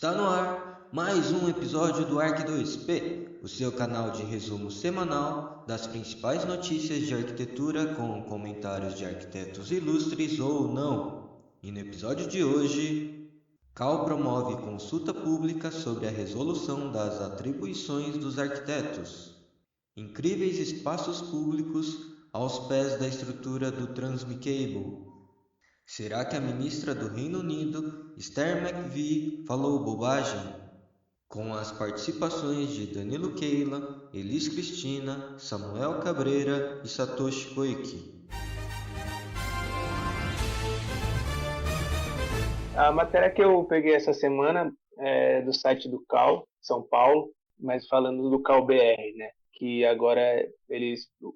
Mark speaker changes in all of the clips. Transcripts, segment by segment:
Speaker 1: Está no ar mais um episódio do Arq 2P, o seu canal de resumo semanal das principais notícias de arquitetura com comentários de arquitetos ilustres ou não. E no episódio de hoje, CAL promove consulta pública sobre a resolução das atribuições dos arquitetos. Incríveis espaços públicos aos pés da estrutura do Transmicable. Será que a ministra do Reino Unido, Esther McVey, falou bobagem? Com as participações de Danilo Keila, Elis Cristina, Samuel Cabreira e Satoshi Koike.
Speaker 2: A matéria que eu peguei essa semana é do site do CAL, São Paulo, mas falando do CAL BR, né? Que agora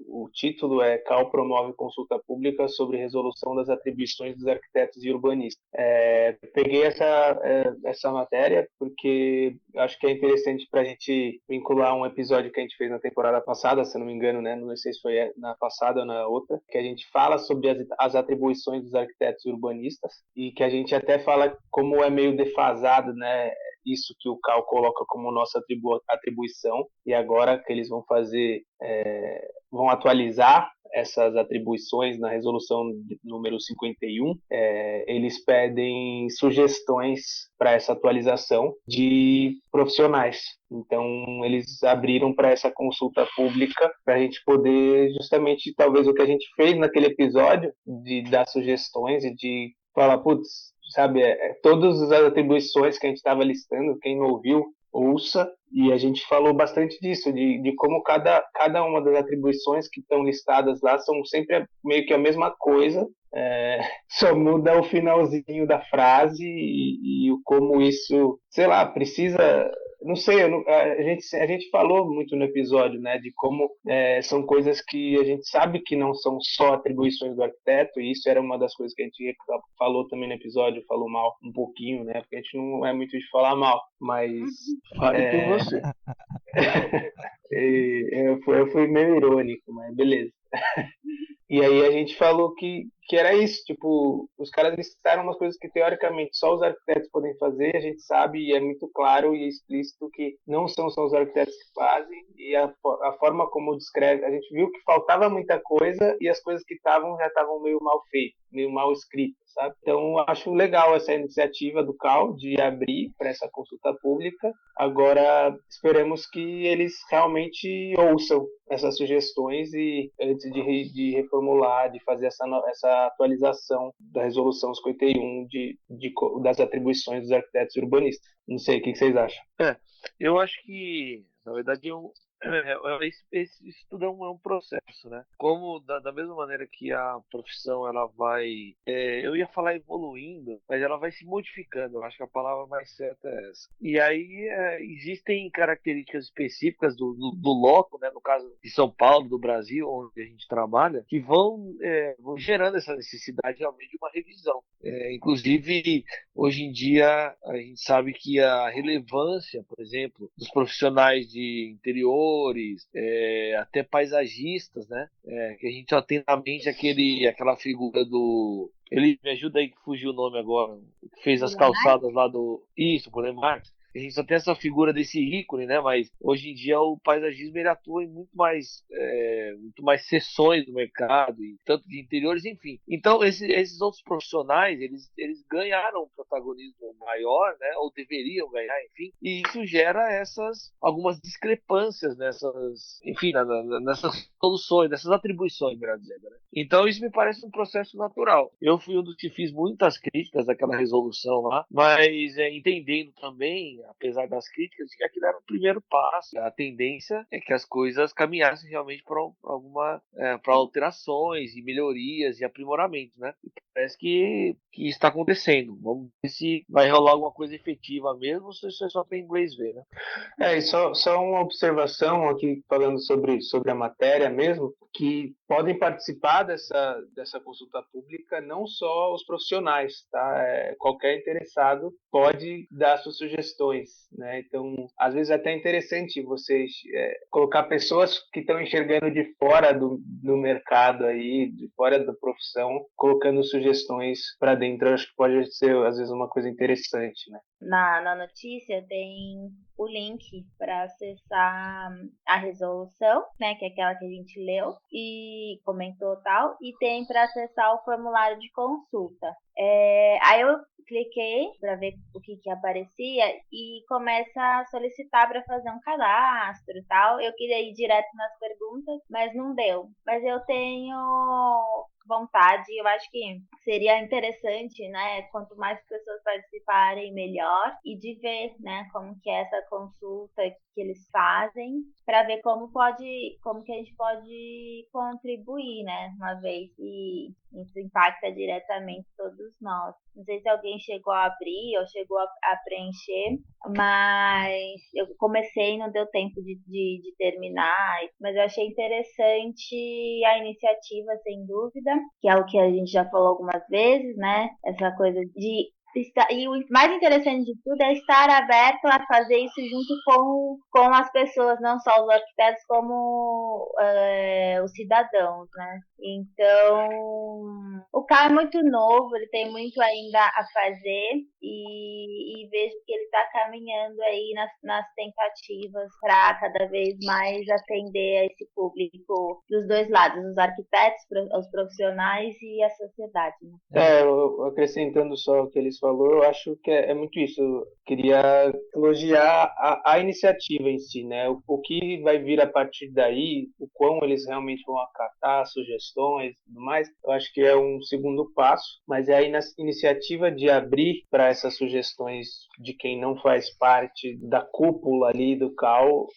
Speaker 2: o título é CAL promove consulta pública sobre resolução das atribuições dos arquitetos e urbanistas. Peguei essa matéria porque acho que é interessante para a gente vincular um episódio que a gente fez na temporada passada, se não me engano, né? Não sei se foi na passada ou na outra, que a gente fala sobre as atribuições dos arquitetos e urbanistas e que a gente até fala como é meio defasado, né? Isso que o CAL coloca como nossa atribuição, e agora que eles vão vão atualizar essas atribuições na resolução número 51, eles pedem sugestões para essa atualização de profissionais. Então, eles abriram para essa consulta pública para a gente poder, justamente, talvez o que a gente fez naquele episódio, de dar sugestões e de falar, putz, sabe, todas as atribuições que a gente estava listando, quem não ouviu, ouça, e a gente falou bastante disso, de como cada uma das atribuições que estão listadas lá são sempre meio que a mesma coisa, só muda o finalzinho da frase e como isso, sei lá, precisa... Não sei, a gente falou muito no episódio, né, de como são coisas que a gente sabe que não são só atribuições do arquiteto, e isso era uma das coisas que a gente falou também no episódio, falou mal um pouquinho, né, porque a gente não é muito de falar mal, mas...
Speaker 3: Fale por você.
Speaker 2: Eu fui meio irônico, mas beleza. E aí a gente falou que era isso, tipo, os caras listaram umas coisas que teoricamente só os arquitetos podem fazer, a gente sabe e é muito claro e explícito que não são só os arquitetos que fazem, e a forma como descreve, a gente viu que faltava muita coisa e as coisas que já estavam meio mal feitas, meio mal escritas, sabe? Então acho legal essa iniciativa do CAL de abrir para essa consulta pública. Agora esperemos que eles realmente ouçam essas sugestões e antes de reformular, de fazer essa atualização da resolução 51 das atribuições dos arquitetos e urbanistas. Não sei, o que vocês acham?
Speaker 3: Eu acho que, na verdade, esse tudo é um processo, né? Como da mesma maneira que a profissão ela vai, eu ia falar evoluindo, mas ela vai se modificando. Eu acho que a palavra mais certa é essa. E aí existem características específicas do loco, né? No caso de São Paulo, do Brasil, onde a gente trabalha, que vão gerando essa necessidade realmente de uma revisão. Inclusive, hoje em dia a gente sabe que a relevância, por exemplo, dos profissionais de interiores, até paisagistas, né? Que a gente só tem na mente aquela figura do... Ele me ajuda aí que fugiu o nome agora, que fez as calçadas lá do... Isso, por Marx. A gente só tem essa figura desse ícone, né? Mas hoje em dia o paisagismo ele atua em muito mais seções do mercado, e tanto de interiores, enfim. Então esses outros profissionais eles ganharam um protagonismo maior, né? Ou deveriam ganhar, enfim. E isso gera algumas discrepâncias nessas soluções, nessas atribuições, melhor dizendo, né? Então isso me parece um processo natural. Eu fui um dos que fiz muitas críticas àquela resolução lá, mas entendendo também, apesar das críticas, de que aquilo era o primeiro passo. A tendência é que as coisas caminhassem realmente para alterações e melhorias e aprimoramentos, né? E parece que está acontecendo. Vamos ver se vai rolar alguma coisa efetiva mesmo, ou se isso é só para inglês ver, né?
Speaker 2: E só uma observação aqui, falando sobre a matéria mesmo, que podem participar dessa consulta pública não só os profissionais, tá? Qualquer interessado pode dar suas sugestões sugestões, né? Então, às vezes é até interessante vocês colocar pessoas que estão enxergando de fora do mercado aí, de fora da profissão, colocando sugestões para dentro. Eu acho que pode ser, às vezes, uma coisa interessante, né?
Speaker 4: Na notícia tem o link para acessar a resolução, né, que é aquela que a gente leu e comentou tal, e tem para acessar o formulário de consulta. Aí eu cliquei para ver o que aparecia e começa a solicitar para fazer um cadastro e tal. Eu queria ir direto nas perguntas, mas não deu. Mas eu tenho vontade, eu acho que seria interessante, né, quanto mais pessoas participarem, melhor, e de ver, né, como que é essa consulta que eles fazem, para ver como que a gente pode contribuir, né, uma vez que isso impacta diretamente todos nós. Não sei se alguém chegou a abrir ou chegou a preencher, mas eu comecei e não deu tempo de terminar, mas eu achei interessante a iniciativa, sem dúvida, que é o que a gente já falou algumas vezes, né? Essa coisa de e o mais interessante de tudo é estar aberto a fazer isso junto com as pessoas, não só os arquitetos, como os cidadãos, né? Então, o carro é muito novo, ele tem muito ainda a fazer e vejo que ele está caminhando aí nas tentativas para cada vez mais atender a esse público dos dois lados, os arquitetos, os profissionais e a sociedade, né?
Speaker 2: Acrescentando só o que eles falou, eu acho que é muito isso. Eu queria elogiar a iniciativa em si, né? O que vai vir a partir daí, o quão eles realmente vão acatar sugestões e tudo mais, eu acho que é um segundo passo, mas é aí na iniciativa de abrir para essas sugestões de quem não faz parte da cúpula ali do CAL,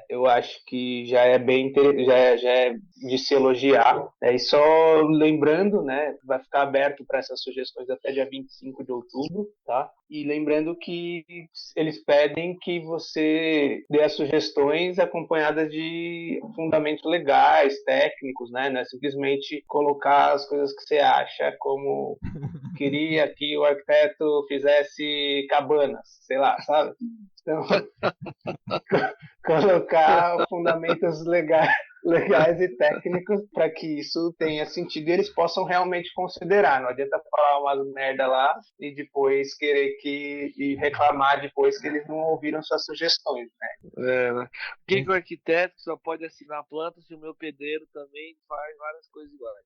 Speaker 2: eu acho que já é bem já é de se elogiar. E só lembrando, né, vai ficar aberto para essas sugestões até dia 25 de outubro, tá? E lembrando que eles pedem que você dê as sugestões acompanhadas de fundamentos legais, técnicos, né? Não é simplesmente colocar as coisas que você acha, como queria que o arquiteto fizesse cabanas, sei lá, sabe? Então, colocar fundamentos legais e técnicos para que isso tenha sentido e eles possam realmente considerar. Não adianta falar umas merda lá e depois querer e reclamar depois que eles não ouviram suas sugestões, né?
Speaker 3: Né? Por que o arquiteto só pode assinar a planta se o meu pedreiro também faz várias coisas iguais?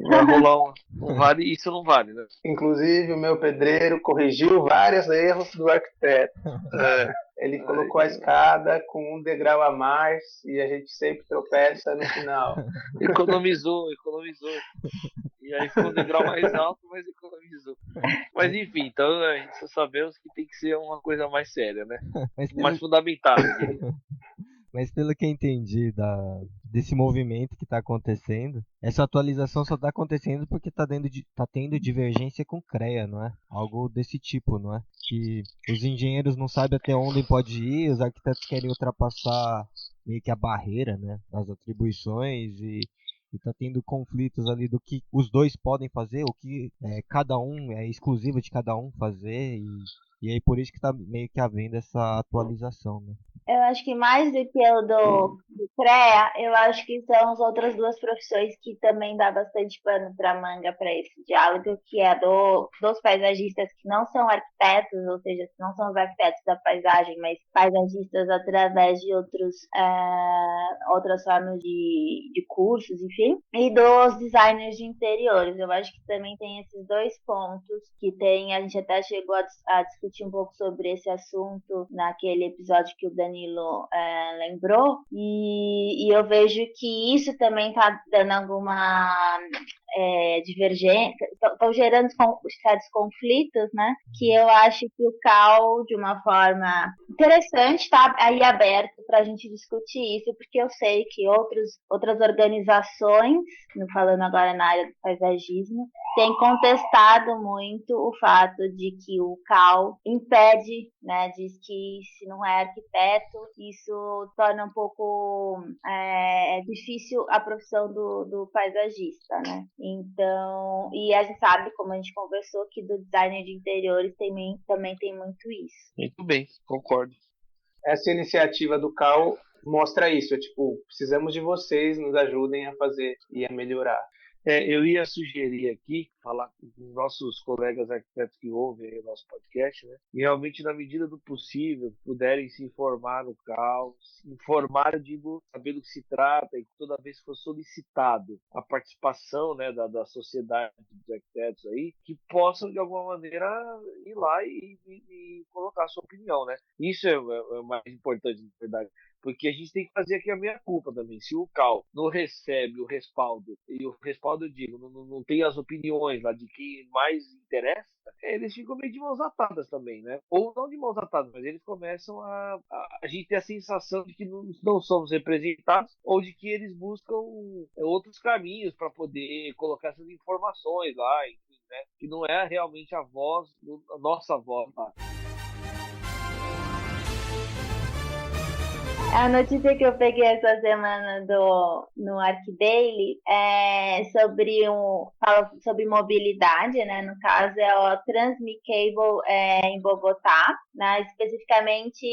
Speaker 3: Vai rolar um vale, isso não vale, né?
Speaker 2: Inclusive, o meu pedreiro corrigiu vários erros do arquiteto. Ele colocou a escada com um degrau a mais e a gente sempre tropeça no final.
Speaker 3: Economizou. E aí ficou um degrau mais alto, mas economizou. Mas enfim, então só sabemos que tem que ser uma coisa mais séria, né? Mais fundamentada.
Speaker 5: Mas pelo que eu entendi desse movimento que está acontecendo, essa atualização só está acontecendo porque tá tendo divergência com CREA, não é? Algo desse tipo, não é? Que os engenheiros não sabem até onde pode ir, os arquitetos querem ultrapassar meio que a barreira, né, das atribuições e tá tendo conflitos ali do que os dois podem fazer, o que cada um é exclusivo de cada um fazer e aí por isso que tá meio que havendo essa atualização, né?
Speaker 4: Eu acho que mais do que o do CREA, eu acho que são as outras duas profissões que também dá bastante pano para manga para esse diálogo, que é dos paisagistas que não são arquitetos, ou seja, que não são os arquitetos da paisagem, mas paisagistas através de outras formas de cursos, enfim, e dos designers de interiores. Eu acho que também tem esses dois pontos que a gente até chegou a discutir um pouco sobre esse assunto naquele episódio que o Danilo lembrou, e eu vejo que isso também está dando alguma divergência, estão gerando certos conflitos, né? Que eu acho que o CAL, de uma forma interessante, está aí aberto para a gente discutir isso, porque eu sei que outras organizações, falando agora na área do paisagismo, têm contestado muito o fato de que o CAL impede, né, diz que se não é arquiteto, isso torna um pouco difícil a profissão do paisagista, né? Então, e a gente sabe, como a gente conversou, que do designer de interiores também tem muito isso.
Speaker 3: Muito bem, concordo.
Speaker 2: Essa iniciativa do CAL mostra isso, precisamos de vocês, nos ajudem a fazer e a melhorar.
Speaker 3: Eu ia sugerir aqui, falar com os nossos colegas arquitetos que ouvem aí o nosso podcast, né? E realmente, na medida do possível, puderem se informar no CAL, se informar, eu digo, saber do que se trata, e toda vez que for solicitado a participação, né, da sociedade dos arquitetos aí, que possam, de alguma maneira, ir lá e colocar a sua opinião, né? Isso é o mais importante, na verdade. Porque a gente tem que fazer aqui a meia-culpa também. Se o CAL não recebe o respaldo, e o respaldo, eu digo, não tem as opiniões lá de quem mais interessa, eles ficam meio de mãos atadas também, né? Ou não de mãos atadas, mas eles começam a gente ter a sensação de que não somos representados, ou de que eles buscam outros caminhos para poder colocar essas informações lá, enfim, né? Que não é realmente a nossa voz lá.
Speaker 4: A notícia que eu peguei essa semana no ArcDaily fala sobre mobilidade, né? No caso é o Transmicable em Bogotá, né? Especificamente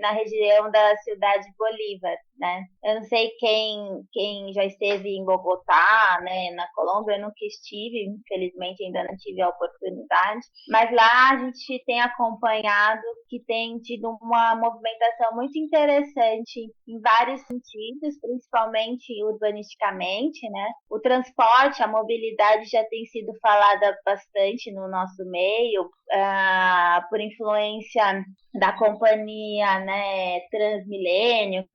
Speaker 4: na região da cidade Bolívar, né? Eu não sei quem já esteve em Bogotá, né? Na Colômbia, eu nunca estive, infelizmente ainda não tive a oportunidade, mas lá a gente tem acompanhado que tem tido uma movimentação muito interessante em vários sentidos, principalmente urbanisticamente, né? O transporte, a mobilidade já tem sido falada bastante no nosso meio, por influência da companhia, né, Transmilênio,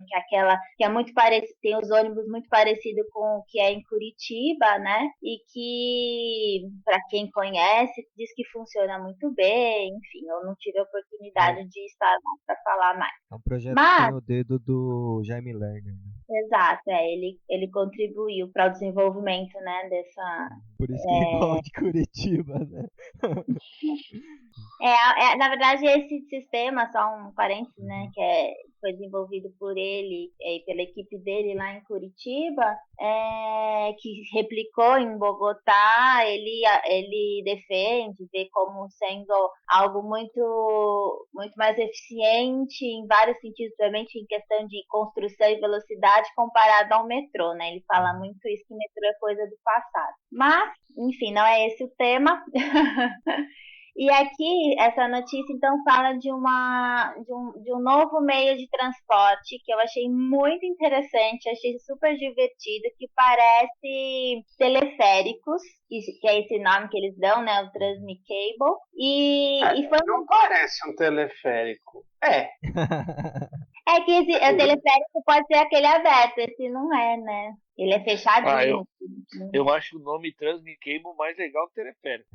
Speaker 4: que é muito parecido, tem os ônibus muito parecido com o que é em Curitiba, né? E que, para quem conhece, diz que funciona muito bem. Enfim, eu não tive a oportunidade de estar lá para falar mais.
Speaker 5: É um projeto que tem o dedo do Jaime Lerner, né?
Speaker 4: Exato, ele contribuiu para o desenvolvimento, né, dessa...
Speaker 5: Por isso que ele igual de Curitiba, né?
Speaker 4: Na verdade, esse sistema, só um parênteses, né, que foi desenvolvido por ele e pela equipe dele lá em Curitiba, que replicou em Bogotá, ele defende, vê como sendo algo muito, muito mais eficiente em vários sentidos, principalmente em questão de construção e velocidade comparado ao metrô, né? Ele fala muito isso, que o metrô é coisa do passado. Mas, enfim, não é esse o tema. E aqui, essa notícia, então, fala de um novo meio de transporte que eu achei muito interessante, achei super divertido, que parece teleféricos, que é esse nome que eles dão, né, o Transmicable.
Speaker 2: Não parece um teleférico.
Speaker 4: É que o teleférico pode ser aquele aberto, esse não é, né? Ele é fechadinho.
Speaker 3: Eu acho o nome Transmicable mais legal que teleférico.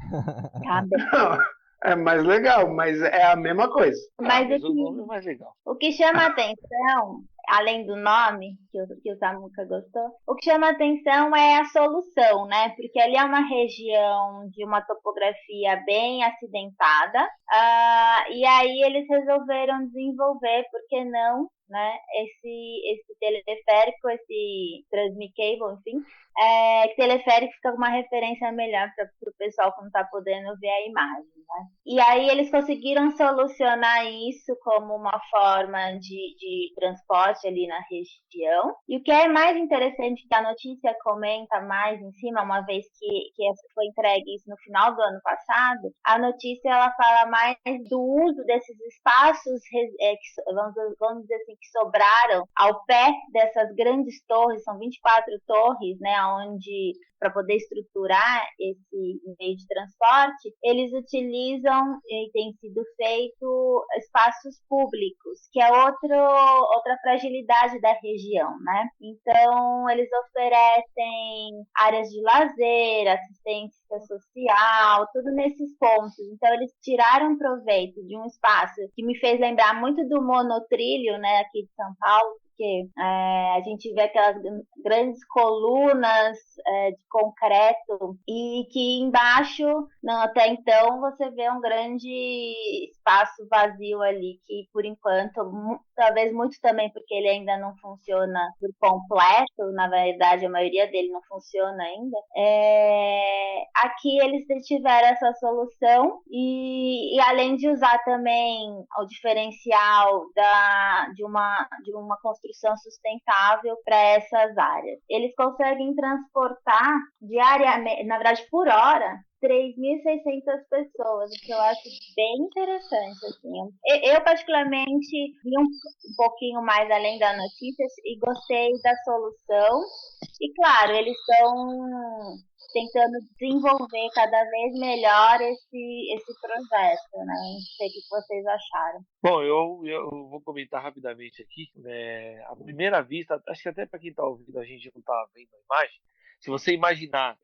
Speaker 2: Não, é mais legal, mas é a mesma coisa.
Speaker 4: Mas
Speaker 3: o nome é mais legal.
Speaker 4: O que chama a atenção, além do nome, que o Samuca gostou, o que chama a atenção é a solução, né? Porque ali é uma região de uma topografia bem acidentada, e aí eles resolveram desenvolver, por que não, né, esse teleférico, esse Transmicable, enfim, teleférico fica uma referência melhor para o pessoal que não está podendo ver a imagem, né? E aí eles conseguiram solucionar isso como uma forma de transporte ali na região. E o que é mais interessante, que a notícia comenta mais em cima, uma vez que foi entregue isso no final do ano passado, a notícia ela fala mais do uso desses espaços, vamos dizer assim, que sobraram ao pé dessas grandes torres, são 24 torres, né, onde para poder estruturar esse meio de transporte, eles utilizam, e tem sido feito, espaços públicos, que é outra fragilidade da região, né? Então, eles oferecem áreas de lazer, assistência social, tudo nesses pontos. Então, eles tiraram proveito de um espaço que me fez lembrar muito do monotrilho, né, aqui de São Paulo, porque a gente vê aquelas grandes colunas de concreto e que embaixo, não, até então, você vê um grande espaço vazio ali, que por enquanto, talvez muito também porque ele ainda não funciona por completo, na verdade a maioria dele não funciona ainda, aqui eles tiveram essa solução e além de usar também o diferencial de uma construção sustentável para essas áreas. Eles conseguem transportar diariamente, na verdade por hora, 3.600 pessoas, o que eu acho bem interessante. Assim. Eu particularmente, vi um pouquinho mais além das notícias e gostei da solução. E, claro, eles estão tentando desenvolver cada vez melhor esse projeto, né? Não sei o que vocês acharam.
Speaker 3: Bom, eu vou comentar rapidamente aqui. À primeira vista, acho que até para quem está ouvindo, a gente não está vendo a imagem. Se você imaginar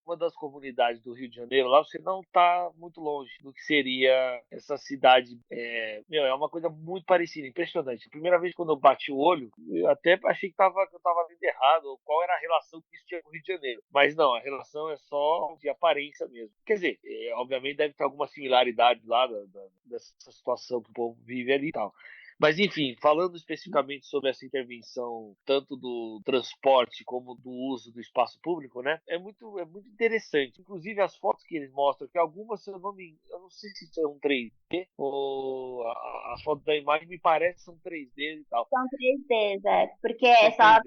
Speaker 3: uma das comunidades do Rio de Janeiro, lá você não está muito longe do que seria essa cidade. É uma coisa muito parecida, impressionante. A primeira vez quando eu bati o olho, eu até achei que eu estava vendo errado, qual era a relação que isso tinha com o Rio de Janeiro. Mas não, a relação é só de aparência mesmo. Quer dizer, obviamente deve ter alguma similaridade lá dessa situação que o povo vive ali e tal. Mas, enfim, falando especificamente sobre essa intervenção, tanto do transporte como do uso do espaço público, né? É muito interessante. Inclusive, as fotos que eles mostram, que algumas, eu não sei se são 3D, ou a foto da imagem me parece que são 3D e tal.
Speaker 4: São 3D, porque é só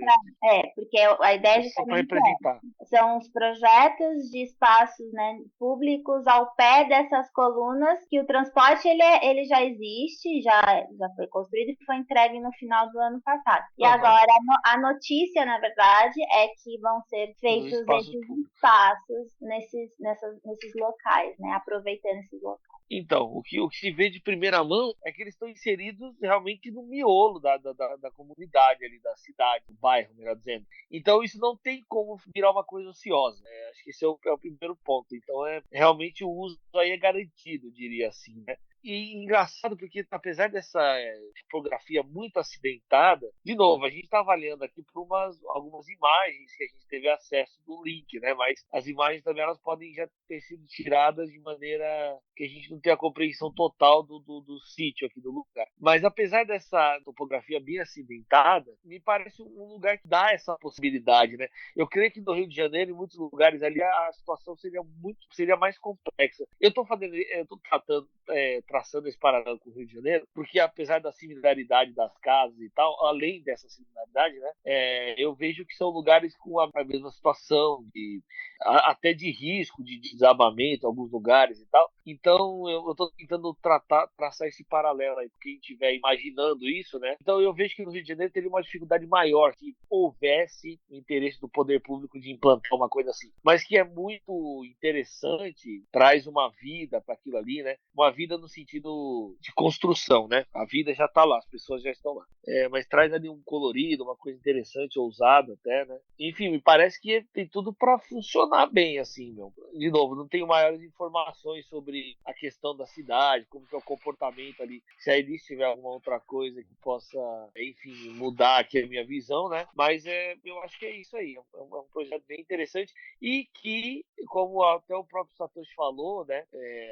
Speaker 4: porque a ideia
Speaker 3: só para representar.
Speaker 4: São os projetos de espaços, né, públicos ao pé dessas colunas, que o transporte ele já existe, já foi construído e foi entregue no final do ano passado. E agora a notícia, na verdade, é que vão ser feitos esses espaços nesses locais, né? Aproveitando esses locais.
Speaker 3: Então, o que se vê de primeira mão é que eles estão inseridos realmente no miolo da comunidade ali, da cidade, do bairro, melhor dizendo. Então, isso não tem como virar uma coisa ociosa. Acho que esse é o primeiro ponto. Então, realmente o uso aí é garantido, diria assim, né? E engraçado porque, apesar dessa tipografia muito acidentada, de novo, a gente está avaliando aqui por algumas imagens que a gente teve acesso do link, né? Mas as imagens também elas podem já ter sido tiradas de maneira que a gente não tem a compreensão total do sítio aqui, do lugar. Mas apesar dessa topografia bem acidentada, me parece um lugar que dá essa possibilidade, né? Eu creio que no Rio de Janeiro, em muitos lugares ali, a situação seria mais complexa. Eu estou traçando esse paralelo com o Rio de Janeiro, porque apesar da similaridade das casas e tal, além dessa similaridade, né, eu vejo que são lugares com a mesma situação, até de risco, de desabamento, em alguns lugares e tal. Então, eu estou tentando traçar esse paralelo aí, porque quem estiver imaginando isso, né? Então, eu vejo que no Rio de Janeiro teria uma dificuldade maior se houvesse interesse do poder público de implantar uma coisa assim. Mas que é muito interessante, traz uma vida para aquilo ali, né? Uma vida no sentido de construção, né? A vida já está lá, as pessoas já estão lá. Mas traz ali um colorido, uma coisa interessante, ousada até, né? Enfim, me parece que tem tudo para funcionar bem, assim, meu. De novo, não tenho maiores informações sobre a questão da cidade, como que é o comportamento ali, se aí tiver alguma outra coisa que possa, enfim, mudar aqui a minha visão, né? Mas eu acho que é isso aí, é um projeto bem interessante e que, como até o próprio Satoshi falou, né?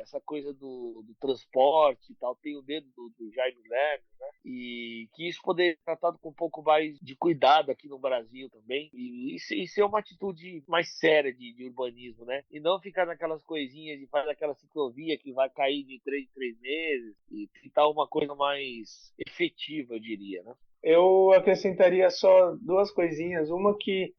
Speaker 3: Essa coisa do transporte e tal, tem o dedo do Jaime Lerner, né? E que isso poder ser tratado com um pouco mais de cuidado aqui no Brasil também e ser uma atitude mais séria de urbanismo, né? E não ficar naquelas coisinhas de fazer aquela ciclovia que vai cair de 3 em 3 meses e tentar uma coisa mais efetiva, eu diria, né?
Speaker 2: Eu acrescentaria só duas coisinhas. Uma que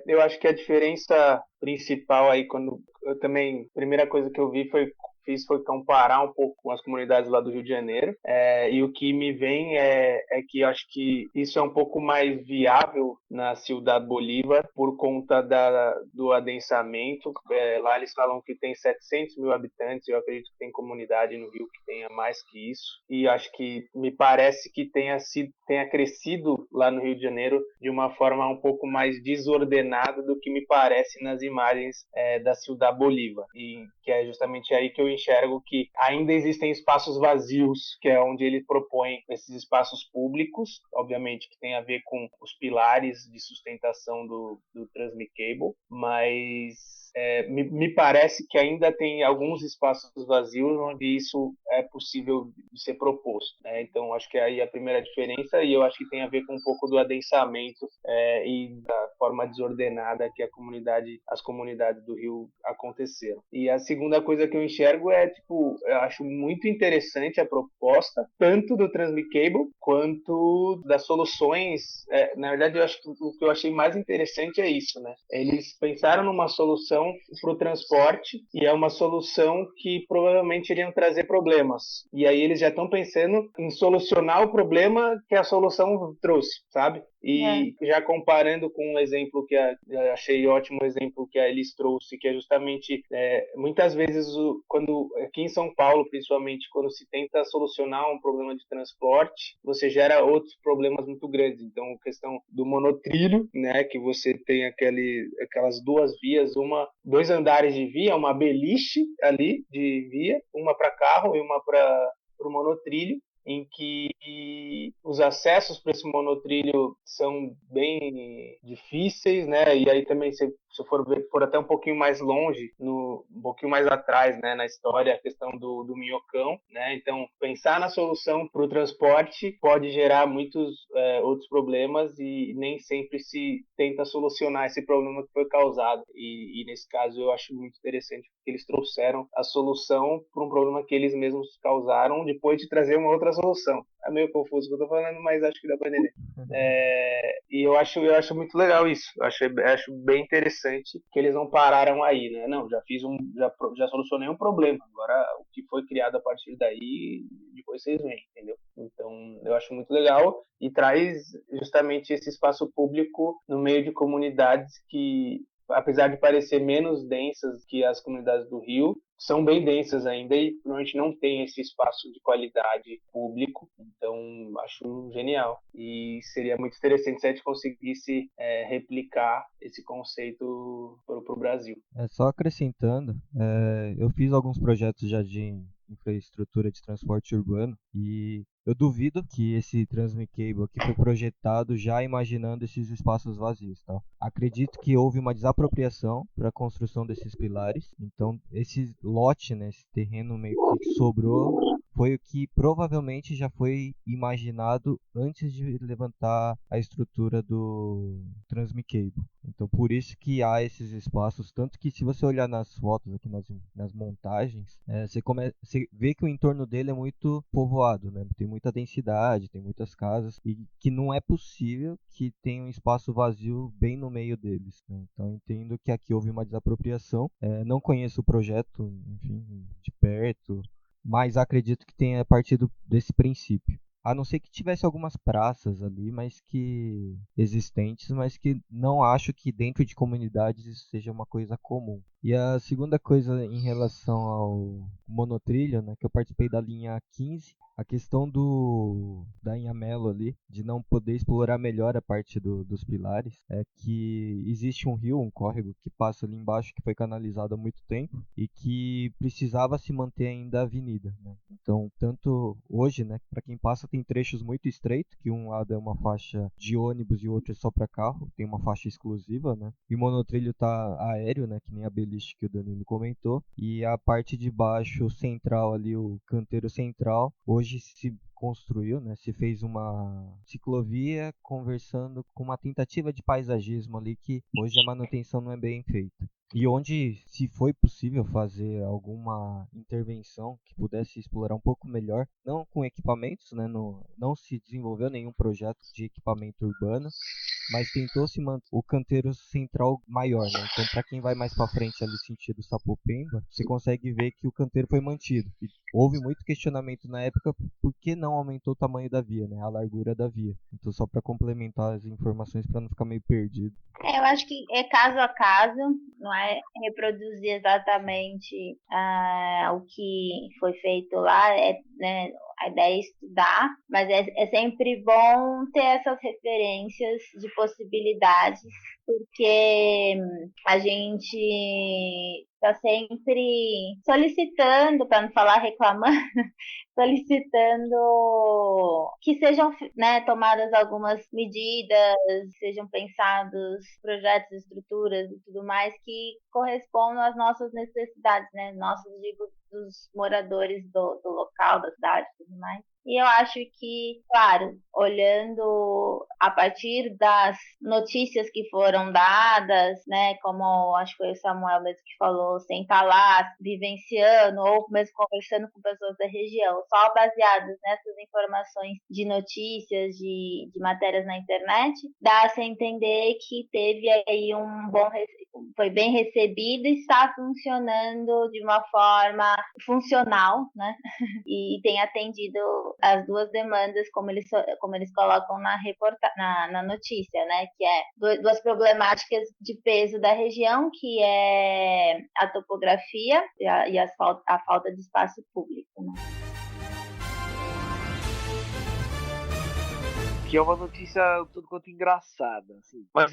Speaker 2: eu acho que a diferença principal aí, quando eu também, a primeira coisa que eu vi foi fiz foi comparar um pouco com as comunidades lá do Rio de Janeiro, e o que me vem é que eu acho que isso é um pouco mais viável na Ciudad Bolívar por conta do adensamento. Lá eles falam que tem 700 mil habitantes, eu acredito que tem comunidade no Rio que tenha mais que isso, e acho que me parece que tenha crescido lá no Rio de Janeiro de uma forma um pouco mais desordenada do que me parece nas imagens da Ciudad Bolívar, e que é justamente aí que eu enxergo que ainda existem espaços vazios, que é onde ele propõe esses espaços públicos, obviamente que tem a ver com os pilares de sustentação do Transmicable, mas me parece que ainda tem alguns espaços vazios onde isso é possível de ser proposto, né? Então, acho que aí a primeira diferença, e eu acho que tem a ver com um pouco do adensamento e da forma desordenada que as comunidades do Rio aconteceram. E a segunda coisa que eu enxergo eu acho muito interessante a proposta, tanto do Transmicable quanto das soluções. Na verdade, eu acho que o que eu achei mais interessante é isso, né? Eles pensaram numa solução para o transporte e é uma solução que provavelmente iriam trazer problemas. E aí eles já estão pensando em solucionar o problema que a solução trouxe, sabe? E já comparando com um exemplo eu achei ótimo o exemplo que a Elis trouxe, que é justamente muitas vezes quando aqui em São Paulo, principalmente, quando se tenta solucionar um problema de transporte, você gera outros problemas muito grandes. Então, a questão do monotrilho, né, que você tem aquelas duas vias, dois andares de via, uma beliche ali de via, uma para carro e uma para o monotrilho, em que os acessos para esse monotrilho são bem difíceis, né? E aí também, se for até um pouquinho mais longe, um pouquinho mais atrás, né, na história, a questão do minhocão, né? Então, pensar na solução para o transporte pode gerar muitos outros problemas e nem sempre se tenta solucionar esse problema que foi causado. E nesse caso, eu acho muito interessante porque eles trouxeram a solução para um problema que eles mesmos causaram depois de trazer uma outra solução. É meio confuso o que eu tô falando, mas acho que dá para entender. E eu acho muito legal isso. Acho bem interessante que eles não pararam aí, né? Não, já solucionei um problema. Agora o que foi criado a partir daí, depois vocês veem, entendeu? Então eu acho muito legal e traz justamente esse espaço público no meio de comunidades que, apesar de parecer menos densas que as comunidades do Rio, são bem densas ainda e provavelmente não tem esse espaço de qualidade público. Então, acho genial. E seria muito interessante se a gente conseguisse replicar esse conceito para o Brasil.
Speaker 5: Só acrescentando, eu fiz alguns projetos já de infraestrutura de transporte urbano e eu duvido que esse Transmicable aqui foi projetado já imaginando esses espaços vazios, tá? Acredito que houve uma desapropriação para a construção desses pilares, então esse lote, né, esse terreno meio que sobrou, foi o que provavelmente já foi imaginado antes de levantar a estrutura do Transmicable. Então por isso que há esses espaços, tanto que se você olhar nas fotos aqui nas montagens, você vê que o entorno dele é muito povoado, né? Tem muita densidade, tem muitas casas e que não é possível que tenha um espaço vazio bem no meio deles, né? Então entendo que aqui houve uma desapropriação. Não conheço o projeto, enfim, de perto, mas acredito que tenha partido desse princípio. A não ser que tivesse algumas praças ali, mas que existentes, mas que não acho que dentro de comunidades isso seja uma coisa comum. E a segunda coisa em relação ao monotrilho, né, que eu participei da linha 15, a questão da Anhamelo ali, de não poder explorar melhor a parte dos pilares, é que existe um rio, um córrego que passa ali embaixo, que foi canalizado há muito tempo e que precisava se manter ainda a avenida, né? Então, tanto hoje, né, para quem passa tem trechos muito estreitos, que um lado é uma faixa de ônibus e o outro é só para carro, tem uma faixa exclusiva, né? E o monotrilho tá aéreo, né, que nem a beliche que o Danilo comentou, e a parte de baixo central ali, o canteiro central, hoje se construiu, né, se fez uma ciclovia conversando com uma tentativa de paisagismo ali que hoje a manutenção não é bem feita. e onde, se foi possível fazer alguma intervenção que pudesse explorar um pouco melhor, não com equipamentos, né, não se desenvolveu nenhum projeto de equipamento urbano, mas tentou se manter o canteiro central maior, né? Então, para quem vai mais para frente ali sentido Sapopemba, você consegue ver que o canteiro foi mantido. E houve muito questionamento na época por que não aumentou o tamanho da via, né? A largura da via. Então, só para complementar as informações para não ficar meio perdido.
Speaker 4: Eu acho que é caso a caso, não é reproduzir exatamente o que foi feito lá, né, a ideia é estudar, mas é sempre bom ter essas referências de possibilidades, porque a gente está sempre solicitando, para não falar reclamando, solicitando que sejam, né, tomadas algumas medidas, sejam pensados projetos, estruturas e tudo mais que correspondam às nossas necessidades, né? Nossos, digo, dos moradores do local, da cidade e tudo mais. E eu acho que, claro, olhando a partir das notícias que foram dadas, né, como acho que foi o Samuel mesmo que falou, sem estar lá vivenciando ou mesmo conversando com pessoas da região, só baseadas nessas informações de notícias, de matérias na internet, dá-se a entender que teve aí foi bem recebido e está funcionando de uma forma funcional, né? E tem atendido as duas demandas, como eles colocam na notícia, né? Que é duas problemáticas de peso da região, que é a topografia e a falta de espaço público, né?
Speaker 3: Que é uma notícia tudo quanto engraçada, assim. Mas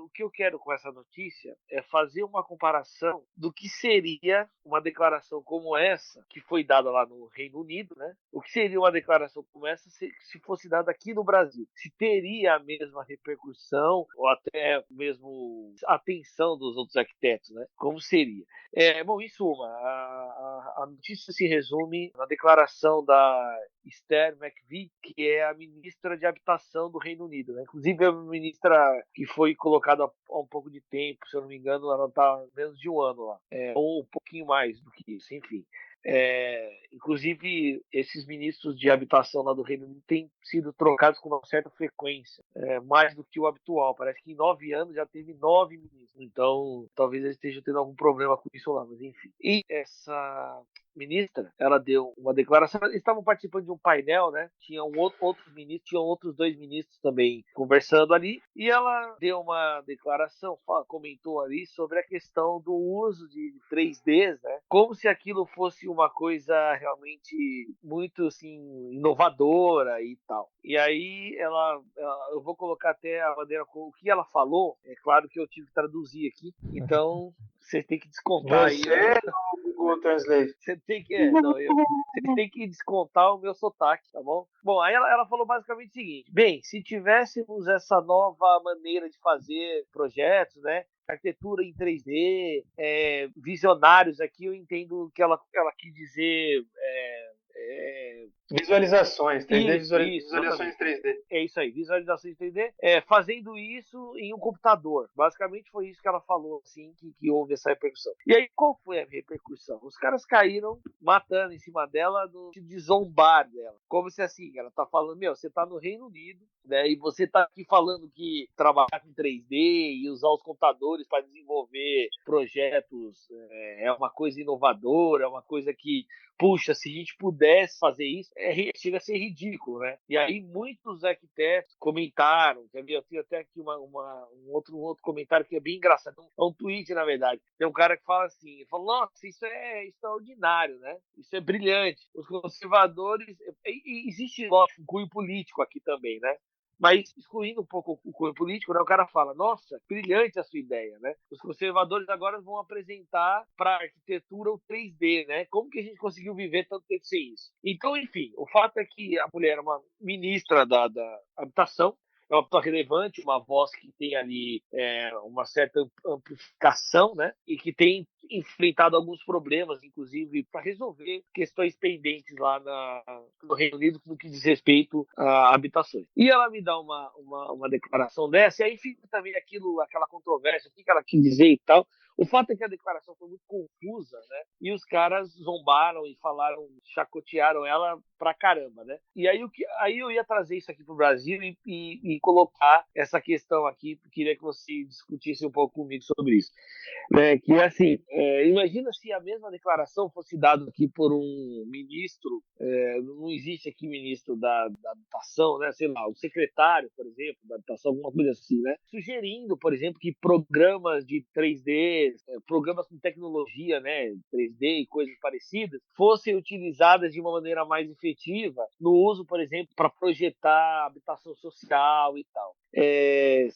Speaker 3: o que eu quero com essa notícia é fazer uma comparação do que seria uma declaração como essa, que foi dada lá no Reino Unido, né? O que seria uma declaração como essa se fosse dada aqui no Brasil? Se teria a mesma repercussão ou até mesmo atenção dos outros arquitetos, né? Como seria? Bom, em suma, a notícia se resume na declaração da Esther McVie, que é a ministra de Habitação do Reino Unido, né? Inclusive é uma ministra que foi colocada há um pouco de tempo, se eu não me engano, ela está menos de um ano lá, ou um pouquinho mais do que isso, enfim. Inclusive, esses ministros de habitação lá do Reino Unido têm sido trocados com uma certa frequência, mais do que o habitual. Parece que em 9 anos já teve 9 ministros. Então, talvez eles estejam tendo algum problema com isso lá, mas enfim. E essa ministra, ela deu uma declaração. Eles estavam participando de um painel, né? Tinham outros ministros, tinham outros 2 ministros também conversando ali, e ela deu uma declaração, comentou ali sobre a questão do uso de 3Ds, né? Como se aquilo fosse uma coisa realmente muito assim inovadora e tal. E aí eu vou colocar até a maneira com o que ela falou. É claro que eu tive que traduzir aqui, então vocês têm que descontar aí.
Speaker 2: Google Translate.
Speaker 3: Vocês têm que descontar o meu sotaque, tá bom? Bom, aí ela falou basicamente o seguinte: bem, se tivéssemos essa nova maneira de fazer projetos, né? Arquitetura em 3D, visionários aqui, eu entendo que ela quis dizer.
Speaker 2: Visualizações, 3D,
Speaker 3: Isso,
Speaker 2: visualizações 3D.
Speaker 3: É isso aí, visualizações 3D, fazendo isso em um computador. Basicamente foi isso que ela falou, assim, que houve essa repercussão. E aí, qual foi a repercussão? Os caras caíram matando em cima dela, de zombar dela. Como se assim, ela tá falando, você tá no Reino Unido, né, e você tá aqui falando que trabalhar com 3D e usar os computadores para desenvolver projetos é uma coisa inovadora, é uma coisa que, puxa, se a gente pudesse fazer isso, chega a ser ridículo, né? E aí muitos arquitetos comentaram, eu tenho até aqui um outro comentário que é bem engraçado, é um tweet, na verdade. Tem um cara que fala assim, nossa, isso é extraordinário, né? Isso é brilhante. Os conservadores, existe, lógico, um cunho político aqui também, né? Mas, excluindo um pouco o cunho político, né, o cara fala, nossa, brilhante a sua ideia, né? Os conservadores agora vão apresentar para a arquitetura o 3D, né? Como que a gente conseguiu viver tanto tempo sem isso? Então, enfim, o fato é que a mulher é uma ministra da habitação, é uma pessoa relevante, uma voz que tem ali uma certa amplificação, né? E que tem enfrentado alguns problemas, inclusive, para resolver questões pendentes lá no Reino Unido no que diz respeito a habitações. E ela me dá uma declaração dessa, e aí fica também aquela controvérsia, o que ela quis dizer e tal. O fato é que a declaração foi muito confusa, né? E os caras zombaram e falaram, chacotearam ela pra caramba, né? E aí eu ia trazer isso aqui pro Brasil e colocar essa questão aqui, queria que você discutisse um pouco comigo sobre isso. Que assim, imagina se a mesma declaração fosse dada aqui por um ministro, não existe aqui ministro da habitação, né? Sei lá, o secretário, por exemplo, da habitação, alguma coisa assim, né? Sugerindo, por exemplo, que programas de 3D, programas com tecnologia, né, 3D e coisas parecidas, fossem utilizadas de uma maneira mais efetiva no uso, por exemplo, para projetar habitação social e tal.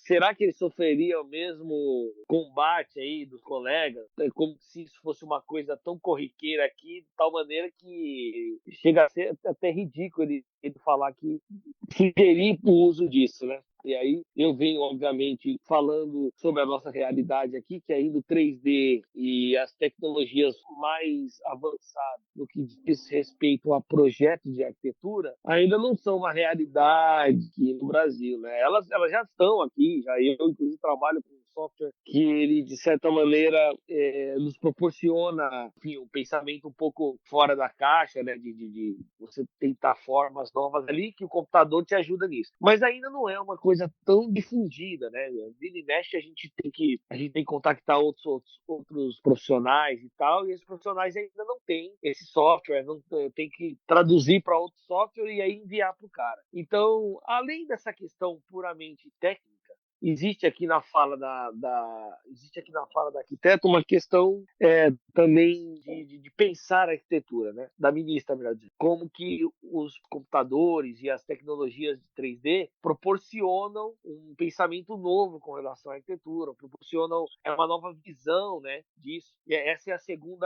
Speaker 3: Será que ele sofreria o mesmo combate aí dos colegas? É como se isso fosse uma coisa tão corriqueira aqui, de tal maneira que chega a ser até ridículo ele falar que sugerir o uso disso, né? E aí eu venho, obviamente, falando sobre a nossa realidade aqui, que ainda o 3D e as tecnologias mais avançadas no que diz respeito a projetos de arquitetura ainda não são uma realidade aqui no Brasil, né? Elas já estão aqui, já eu, inclusive, trabalho com software que ele, de certa maneira, nos proporciona, enfim, um pensamento um pouco fora da caixa, né? De você tentar formas novas ali, que o computador te ajuda nisso. Mas ainda não é uma coisa tão difundida, né? Vira e mexe, a gente tem que contactar outros profissionais e tal, e esses profissionais ainda não têm esse software, não tem que traduzir para outro software e aí enviar para o cara. Então, além dessa questão puramente técnica, existe aqui na fala da arquiteta uma questão também de pensar a arquitetura, né? Da ministra, melhor dizendo. Como que os computadores e as tecnologias de 3D proporcionam um pensamento novo com relação à arquitetura, proporcionam uma nova visão, né, disso. E essa é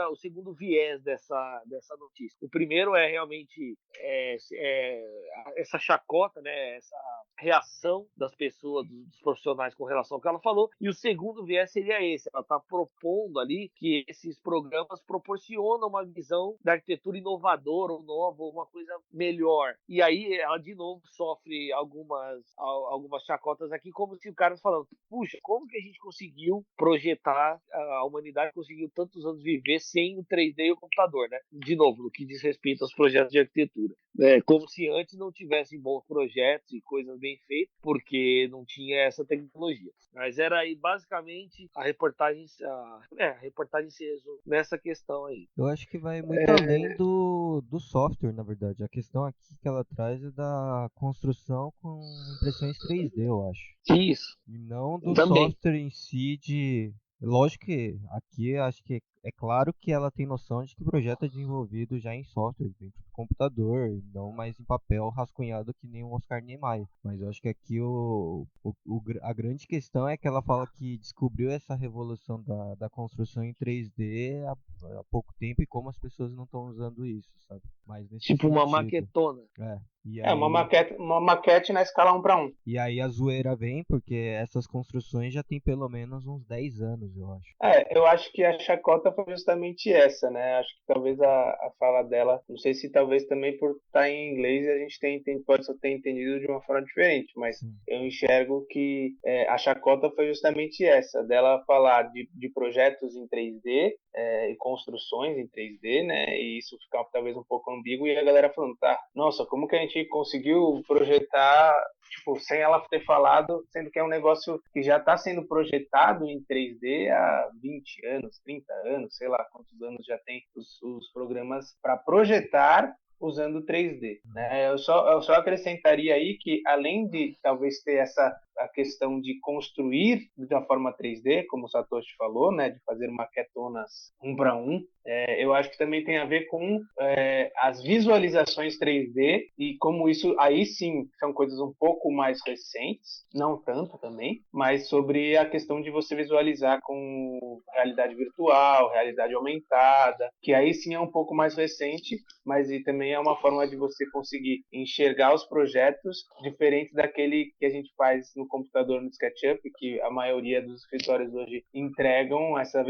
Speaker 3: o segundo viés dessa notícia. O primeiro é realmente essa chacota, né, essa reação das pessoas, dos profissionais com relação ao que ela falou, e o segundo viés seria esse, ela está propondo ali que esses programas proporcionam uma visão da arquitetura inovadora ou nova, ou uma coisa melhor, e aí ela de novo sofre algumas chacotas aqui, como se o cara falando, puxa, como que a gente conseguiu projetar, a humanidade conseguiu tantos anos viver sem o 3D e o computador, né? De novo, no que diz respeito aos projetos de arquitetura. Como se antes não tivessem bons projetos e coisas bem feitas, porque não tinha essa tecnologia. Mas era aí basicamente a reportagem se resume nessa questão aí.
Speaker 5: Eu acho que vai muito além do software, na verdade. A questão aqui que ela traz é da construção com impressões 3D, eu acho.
Speaker 3: Isso.
Speaker 5: E não do
Speaker 3: Também.
Speaker 5: software em si de... Lógico que aqui acho que é claro que ela tem noção de que o projeto é desenvolvido já em software, dentro do computador, não mais em papel rascunhado que nem o Oscar Niemeyer. Mas eu acho que aqui a grande questão é que ela fala que descobriu essa revolução da construção em 3D há pouco tempo e como as pessoas não estão usando isso, sabe? Mas nesse
Speaker 3: Tipo uma
Speaker 5: sentido.
Speaker 3: maquetona.
Speaker 5: E
Speaker 2: uma maquete na escala 1:1.
Speaker 5: E aí a zoeira vem porque essas construções já tem pelo menos uns 10 anos, eu acho.
Speaker 2: Eu acho que a chacota foi justamente essa, né? Acho que talvez a fala dela, não sei se talvez também por estar em inglês a gente pode só ter entendido de uma forma diferente, mas
Speaker 5: Sim.
Speaker 2: eu enxergo que a chacota foi justamente essa, dela falar de projetos em 3D e construções em 3D, né? E isso ficava talvez um pouco ambíguo e a galera falando, tá, nossa, como que a gente conseguiu projetar, tipo, sem ela ter falado, sendo que é um negócio que já está sendo projetado em 3D há 20 anos, 30 anos, sei lá quantos anos já tem os programas para projetar usando 3D, né? Eu só acrescentaria aí que, além de talvez ter a questão de construir de uma forma 3D, como o Satoshi falou, né, de fazer maquetonas 1:1, eu acho que também tem a ver com as visualizações 3D e como isso, aí sim, são coisas um pouco mais recentes, não tanto também, mas sobre a questão de você visualizar com realidade virtual, realidade aumentada, que aí sim é um pouco mais recente, mas e também é uma forma de você conseguir enxergar os projetos diferente daquele que a gente faz no computador no SketchUp, que a maioria dos escritórios hoje entregam essa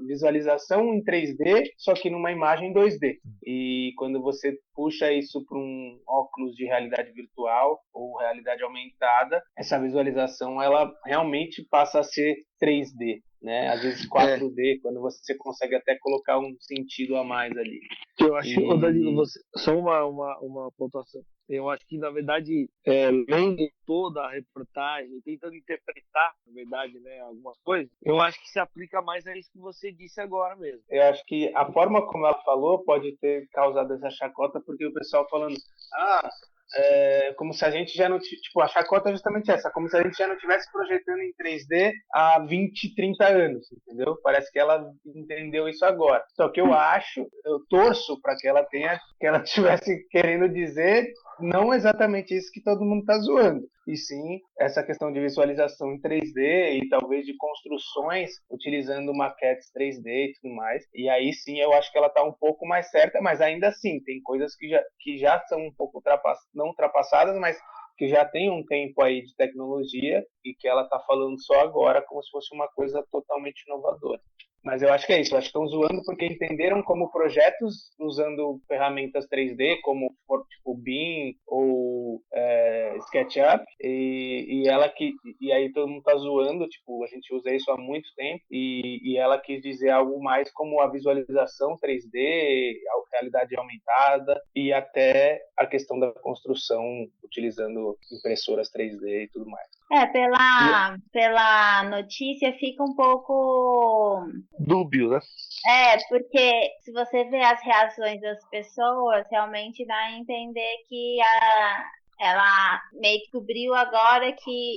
Speaker 2: visualização em 3D, só que numa imagem 2D. E quando você puxa isso para um óculos de realidade virtual ou realidade aumentada, essa visualização ela realmente passa a ser 3D, né? Às vezes 4D, quando você consegue até colocar um sentido a mais ali.
Speaker 3: Eu acho, ô Danilo, só uma pontuação. Eu acho que, na verdade, lendo toda a reportagem, tentando interpretar, na verdade, né, algumas coisas, eu acho que se aplica mais a isso que você disse agora mesmo.
Speaker 2: Eu acho que a forma como ela falou pode ter causado essa chacota, porque o pessoal falando, como se a gente já não... Tipo, a chacota é justamente essa, como se a gente já não estivesse projetando em 3D há 20, 30 anos, entendeu? Parece que ela entendeu isso agora. Só que eu torço para que ela estivesse querendo dizer não exatamente isso que todo mundo está zoando, e sim essa questão de visualização em 3D e talvez de construções utilizando maquetes 3D e tudo mais. E aí sim eu acho que ela está um pouco mais certa, mas ainda assim tem coisas que já são um pouco não ultrapassadas, mas que já tem um tempo aí de tecnologia e que ela está falando só agora como se fosse uma coisa totalmente inovadora. Mas eu acho que é isso, eu acho que estão zoando porque entenderam como projetos usando ferramentas 3D, como tipo BIM ou SketchUp, e aí todo mundo está zoando, tipo, a gente usa isso há muito tempo, e ela quis dizer algo mais como a visualização 3D, a realidade aumentada, e até a questão da construção utilizando impressoras 3D e tudo mais.
Speaker 4: Pela notícia fica um pouco
Speaker 3: dúbio, né?
Speaker 4: Porque se você vê as reações das pessoas, realmente dá a entender que ela meio que cobriu agora que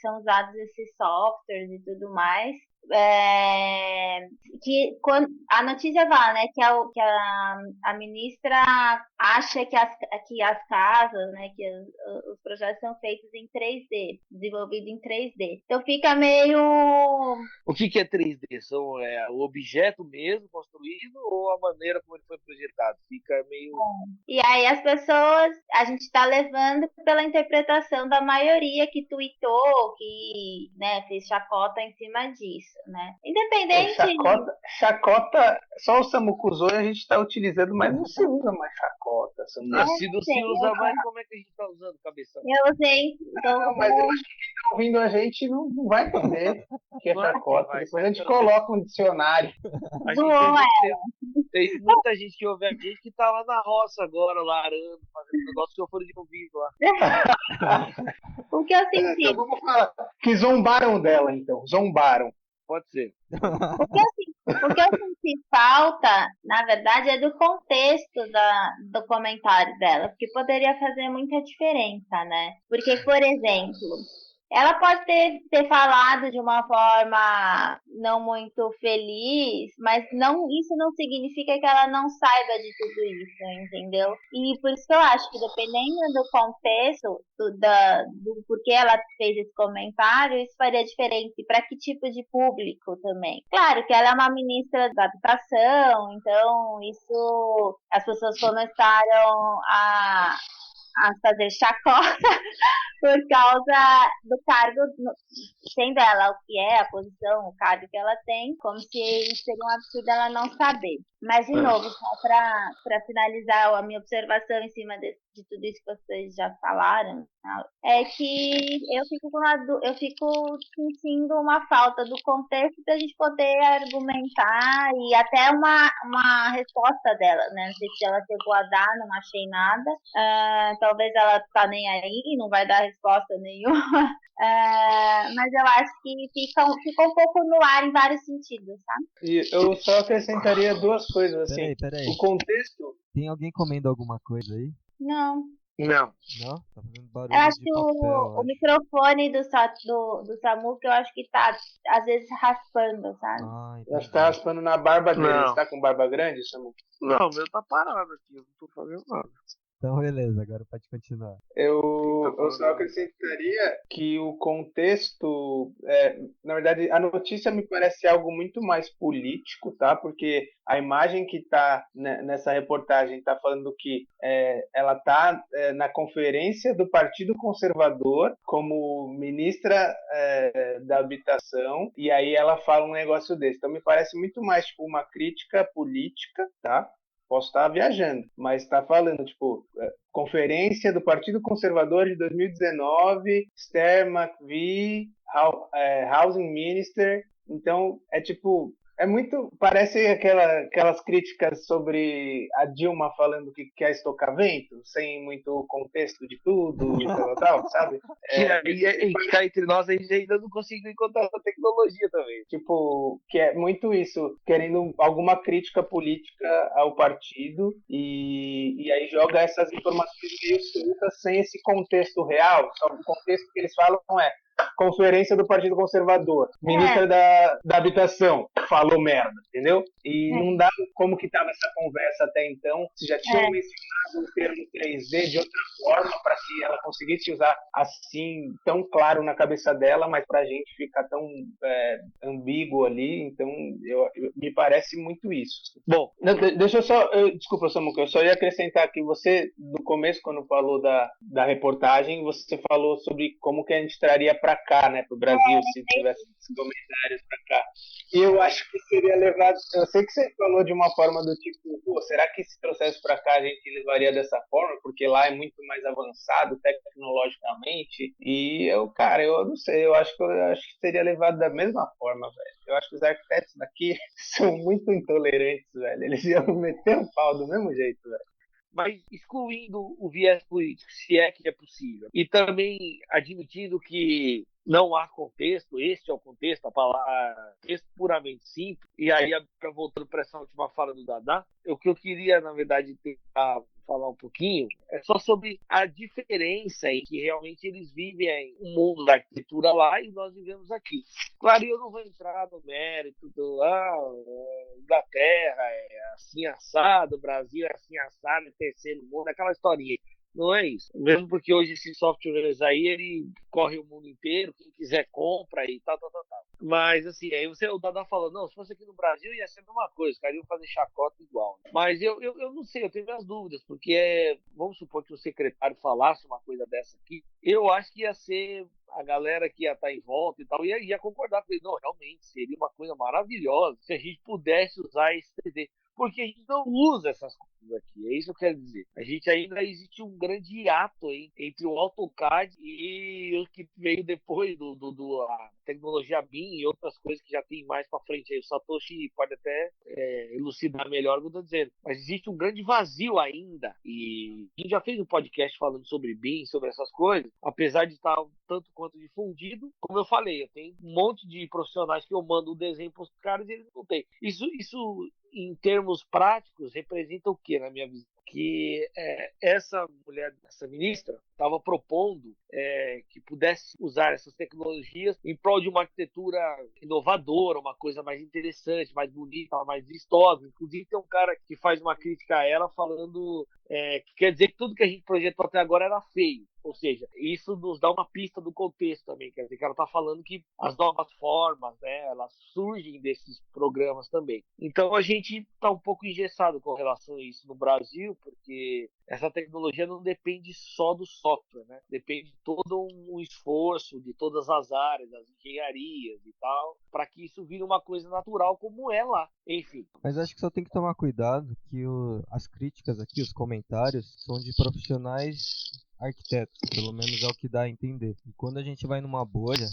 Speaker 4: são usados esses softwares e tudo mais. Que quando a notícia fala, né, que a ministra acha que as casas, né, que os projetos são feitos em 3D, desenvolvidos em 3D. Então fica meio...
Speaker 3: O que é 3D? São o objeto mesmo construído ou a maneira como ele foi projetado? Fica meio...
Speaker 4: E aí as pessoas, a gente está levando pela interpretação da maioria que tweetou, que, né, fez chacota em cima disso, né? Independente...
Speaker 2: Chacota, só o Samuco usou e a gente está utilizando, mas não se usa mais chacota.
Speaker 3: Se não se usa mais, como é que a gente está usando, cabeção?
Speaker 4: Eu usei.
Speaker 2: Mas eu acho que quem está ouvindo a gente não vai entender o que é chacota. Depois a gente coloca um dicionário.
Speaker 3: Tem muita gente que ouve a gente que tá lá na roça agora, lá arando, fazendo negócio que eu fui de ouvido lá.
Speaker 4: O que eu senti?
Speaker 2: Então vamos falar que zombaram dela, então. Zombaram.
Speaker 3: Pode ser.
Speaker 4: O que eu senti falta, na verdade, é do contexto do comentário dela, porque poderia fazer muita diferença, né? Porque, por exemplo, ela pode ter falado de uma forma não muito feliz, mas isso não significa que ela não saiba de tudo isso, entendeu? E por isso que eu acho que dependendo do contexto, do porquê ela fez esse comentário, isso faria diferença para que tipo de público também. Claro que ela é uma ministra da educação, então isso as pessoas começaram a fazer chacota por causa do cargo, sendo ela o que é, a posição, o cargo que ela tem, como se seria um absurdo ela não saber. Mas, de novo, só para finalizar a minha observação em cima de tudo isso que vocês já falaram, é que eu fico sentindo uma falta do contexto da gente poder argumentar e até uma resposta dela, né? Não sei se ela chegou a dar, não achei nada. Talvez ela tá nem aí, não vai dar resposta nenhuma. Mas eu acho que fica um pouco no ar em vários sentidos, sabe?
Speaker 2: E eu só acrescentaria duas coisas, assim.
Speaker 5: Peraí.
Speaker 2: O contexto...
Speaker 5: Tem alguém comendo alguma coisa aí?
Speaker 4: Não?
Speaker 5: Tá fazendo barulho
Speaker 4: eu acho
Speaker 5: de
Speaker 4: que
Speaker 5: papel.
Speaker 4: o microfone do Samu, que eu acho que tá, às vezes, raspando, sabe?
Speaker 2: Eu acho que tá raspando na barba dele. Você tá com barba grande, Samu?
Speaker 3: Não, o meu tá parado aqui, eu não tô fazendo nada.
Speaker 5: Então, beleza, agora pode continuar.
Speaker 2: Eu só acrescentaria que o contexto, na verdade, a notícia me parece algo muito mais político, tá? Porque a imagem que está nessa reportagem está falando que ela está na conferência do Partido Conservador como ministra da Habitação, e aí ela fala um negócio desse. Então me parece muito mais tipo uma crítica política, tá? Posso estar viajando, mas está falando, tipo, Conferência do Partido Conservador de 2019, Esther McVie, Housing Minister. Então, é tipo, é muito. Parece aquelas críticas sobre a Dilma falando que quer estocar vento, sem muito contexto de tudo e tal, sabe?
Speaker 3: Que aí, cá entre nós, a gente ainda não conseguiu encontrar essa tecnologia também.
Speaker 2: Tipo, que é muito isso, querendo alguma crítica política ao partido e aí joga essas informações meio soltas sem esse contexto real. Só o contexto que eles falam é Conferência do Partido Conservador, ministra da Habitação, falou merda, entendeu? E não dá como que estava essa conversa até então, se já tinham mencionado o termo 3D de outra forma para que ela conseguisse usar assim, tão claro na cabeça dela, mas para a gente ficar tão ambíguo ali, então me parece muito isso. Bom, deixa eu só, desculpa, Samuca, eu só ia acrescentar que você, no começo, quando falou da reportagem, você falou sobre como que a gente traria para cá, né, para o Brasil, se tivesse esses comentários para cá. E eu acho que seria levado. Eu sei que você falou de uma forma do tipo, pô, será que se trouxesse para cá a gente levaria dessa forma? Porque lá é muito mais avançado tecnologicamente. E cara, eu não sei, eu acho que seria levado da mesma forma, velho. Eu acho que os arquitetos daqui são muito intolerantes, velho. Eles iam meter um pau do mesmo jeito, velho.
Speaker 3: Mas excluindo o viés político, se é que é possível, e também admitindo que não há contexto, este é o contexto, a palavra texto puramente simples, e aí, voltando para essa última fala do Dadá, o que eu queria, na verdade, tentar falar um pouquinho é só sobre a diferença em que realmente eles vivem o mundo da arquitetura lá e nós vivemos aqui. Claro, eu não vou entrar no mérito Inglaterra é assim assado, Brasil é assim assado, terceiro mundo, aquela historinha. Não é isso. Mesmo porque hoje esses softwares aí, ele corre o mundo inteiro, quem quiser compra e tal. Mas assim, aí o Dada falou, não, se fosse aqui no Brasil ia ser a mesma coisa, os caras iam fazer chacota igual. Mas eu não sei, eu tenho minhas dúvidas, porque vamos supor que o secretário falasse uma coisa dessa aqui, eu acho que ia ser a galera que ia estar em volta e tal, ia concordar com ele. Não, realmente, seria uma coisa maravilhosa se a gente pudesse usar esse 3D. Porque a gente não usa essas coisas aqui, é isso que eu quero dizer. A gente ainda existe um grande hiato entre o AutoCAD e o que veio depois a tecnologia BIM e outras coisas que já tem mais para frente aí. O Satoshi pode até elucidar melhor o que eu estou dizendo. Mas existe um grande vazio ainda. E a gente já fez um podcast falando sobre BIM, sobre essas coisas, apesar de estar tanto quanto difundido. Como eu falei, eu tenho um monte de profissionais que eu mando o desenho para os caras e eles não têm. Isso em termos práticos, representa o que na minha visão? Que essa mulher, essa ministra, estava propondo que pudesse usar essas tecnologias em prol de uma arquitetura inovadora, uma coisa mais interessante, mais bonita, mais vistosa. Inclusive tem um cara que faz uma crítica a ela falando que quer dizer que tudo que a gente projetou até agora era feio. Ou seja, isso nos dá uma pista do contexto também. Quer dizer que ela está falando que as novas formas, né, elas surgem desses programas também. Então a gente está um pouco engessado com relação a isso no Brasil, porque essa tecnologia não depende só do software, né? Depende de todo um esforço de todas as áreas, das engenharias e tal, para que isso vire uma coisa natural como é lá. Enfim.
Speaker 5: Mas acho que só tem que tomar cuidado que as críticas aqui, os comentários, são de profissionais arquitetos, pelo menos é o que dá a entender. E quando a gente vai numa bolha,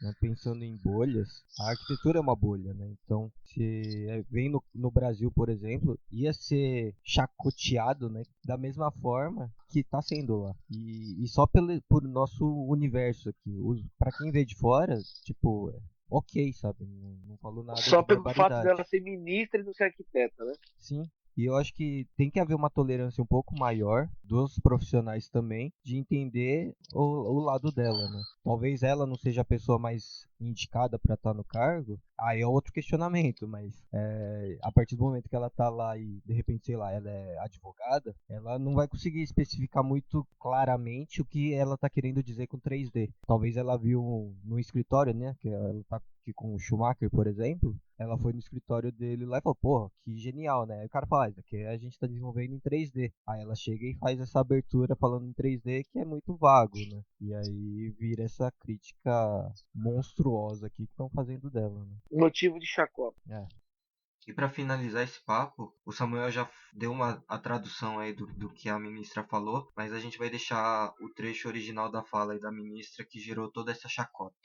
Speaker 5: né, pensando em bolhas, a arquitetura é uma bolha, né? Então, se vem no Brasil, por exemplo, ia ser chacoteado, né, da mesma forma que está sendo lá. E só por nosso universo aqui. Para quem vê de fora, tipo, ok, sabe? Não falou nada.
Speaker 3: Só pelo fato dela ser ministra e não ser arquiteta, né?
Speaker 5: Sim. E eu acho que tem que haver uma tolerância um pouco maior dos profissionais também, de entender o lado dela, né? Talvez ela não seja a pessoa mais indicada para estar no cargo, aí é outro questionamento, mas a partir do momento que ela tá lá e de repente, sei lá, ela é advogada, ela não vai conseguir especificar muito claramente o que ela tá querendo dizer com 3D. Talvez ela viu no escritório, né, que ela tá aqui com o Schumacher, por exemplo, ela foi no escritório dele lá e falou, porra, que genial, né? Aí o cara fala, isso aqui a gente tá desenvolvendo em 3D. Aí ela chega e faz essa abertura falando em 3D que é muito vago, né? E aí vira essa crítica monstruosa aqui que estão fazendo dela, né?
Speaker 3: Motivo de chacota.
Speaker 5: E para finalizar esse papo, o Samuel já deu a tradução aí do que a ministra falou, mas a gente vai deixar o trecho original da fala aí da ministra que gerou toda essa chacota.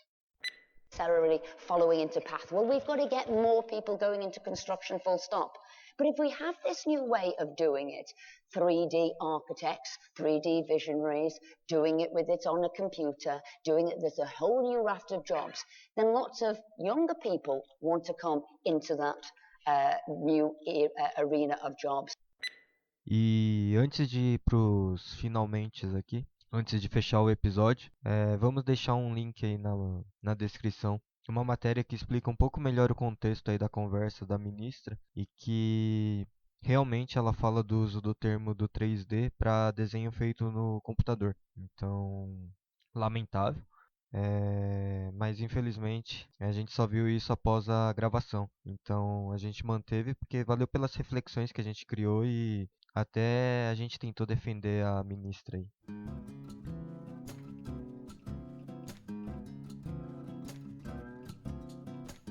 Speaker 6: Necessarily following into path. Well, we've got to get more people going into construction, full stop. But if we have this new way of doing it, 3D architects, 3D visionaries, doing it with it on a computer, doing it, there's a whole new raft of jobs, then lots of younger people want to come into that new arena of jobs.
Speaker 5: E antes de ir pros finalmente aqui, antes de fechar o episódio, vamos deixar um link aí na descrição. Uma matéria que explica um pouco melhor o contexto aí da conversa da ministra e que realmente ela fala do uso do termo do 3D para desenho feito no computador. Então, lamentável. Mas infelizmente a gente só viu isso após a gravação. Então a gente manteve porque valeu pelas reflexões que a gente criou e até a gente tentou defender a ministra aí.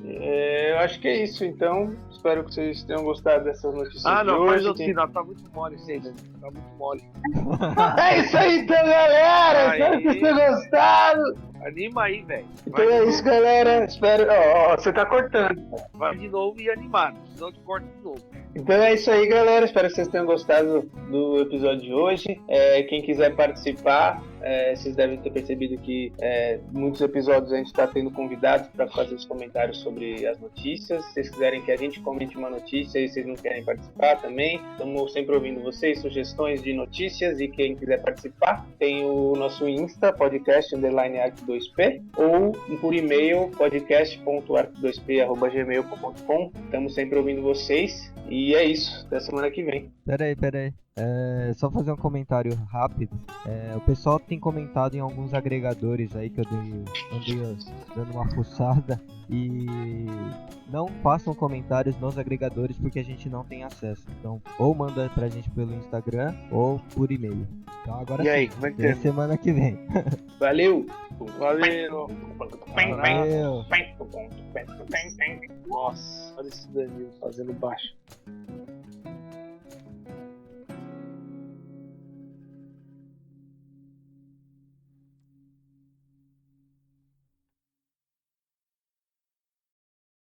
Speaker 2: Eu acho que é isso, então. Espero que vocês tenham gostado dessas notícias de
Speaker 3: não,
Speaker 2: hoje.
Speaker 3: faz outro final, tá muito mole isso aí, né? Tá muito mole.
Speaker 2: É isso aí, então, galera! Espero que vocês tenham gostado!
Speaker 3: Anima aí, velho.
Speaker 2: Então é isso, galera. Espero. Você tá cortando.
Speaker 3: Vai de novo e animado, senão eu te corto de novo.
Speaker 2: Então é isso aí, galera. Espero que vocês tenham gostado do episódio de hoje. Quem quiser participar, vocês devem ter percebido que muitos episódios a gente está tendo convidados para fazer os comentários sobre as notícias. Se vocês quiserem que a gente comente uma notícia e vocês não querem participar também, estamos sempre ouvindo vocês, sugestões de notícias. E quem quiser participar, tem o nosso Insta, podcast_arc2p, ou por e-mail, podcast.arc2p@gmail.com. Estamos sempre ouvindo vocês. E é isso, até semana que vem.
Speaker 5: Peraí. Só fazer um comentário rápido. O pessoal tem comentado em alguns agregadores aí que eu andei dando uma fuçada. E não façam comentários nos agregadores porque a gente não tem acesso. Então, ou manda pra gente pelo Instagram ou por e-mail. Então agora
Speaker 3: e aí, como é que
Speaker 5: até semana que vem.
Speaker 2: Valeu!
Speaker 3: Valeu!
Speaker 5: Valeu!
Speaker 3: Nossa, olha esse Danilo fazendo baixo.